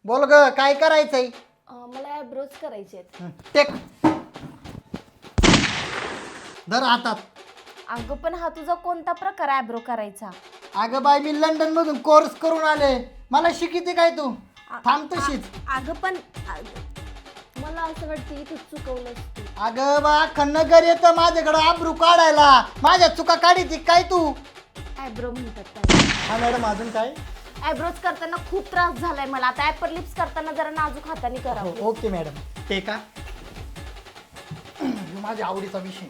बोल ग काय करायचंय? मला आयब्रोज करायचे आहेत. टेक धर हातात. अगं पण हा तुझा कोणता प्रकार आयब्रो करायचा? अगं बाई मी लंडन मधून कोर्स करून आले. मला शिकिते काय तू? थांब तशीच. अगं पण मला असं वाटतं इथे चुकवलंस तू. अगं बा खन्नगर येतं माझ्याकडे आब्रू काढायला. माझ्या चुका काढीती काय तू? आयब्रो म्हणतात त्याला. हा मॅडम अजून काय? आयब्रोज करताना खूप त्रास झालाय मला. आता ॲपर लिप्स करताना जरा नाजूक हाताने करावं. Okay madam. ते का माझ्या आवडीचा विषय.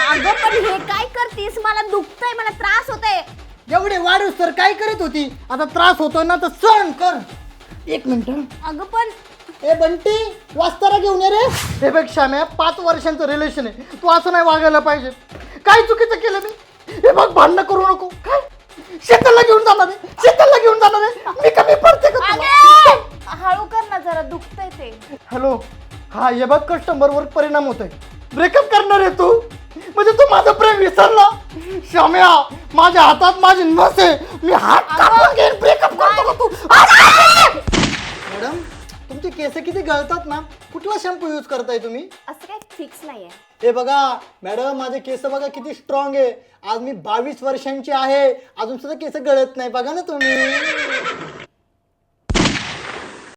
अगं पण हे काय करतीस? मला दुखतंय, मला त्रास होतोय. एवढे वाढू सर काय करत होती? आता त्रास होतोय ना तर सहन कर. एक मिनिट. अगं पण ए बंटी वास्तारा घेऊन ये रे. हे बघ श्याम्या 5 वर्षांचं रिलेशन आहे. तू असं नाही वागायला पाहिजे. काय चुकीचं केलं मी? हे बघ भांडणं करू नको. काय शेताला घेऊन जाणार आहे? शेताला घेऊन जाणार आहे? मी कमी पडते का तुला? अगे हळू कर ना जरा, दुखतंय ते. हॅलो. हा हे बघ कस्टमरवर परिणाम होतोय. ब्रेकअप करणार आहे तू? म्हणजे तू माझं प्रेम विसरला? श्याम्या माझ्या हातात माझी नस आहे. मी हात कापून घेईन. ब्रेकअप करतो का तू? मॅडम तुमचे केस किती गळतात ना. कुठला शॅम्पू यूज करताय तुम्ही? असं काही फिक्स नाहीये. हे बघा मॅडम माझे केस बघा किती स्ट्रॉंग आहे. आज मी 22 वर्षांची आहे. अजून सुद्धा केस गळत नाही. बघा ना तुम्ही.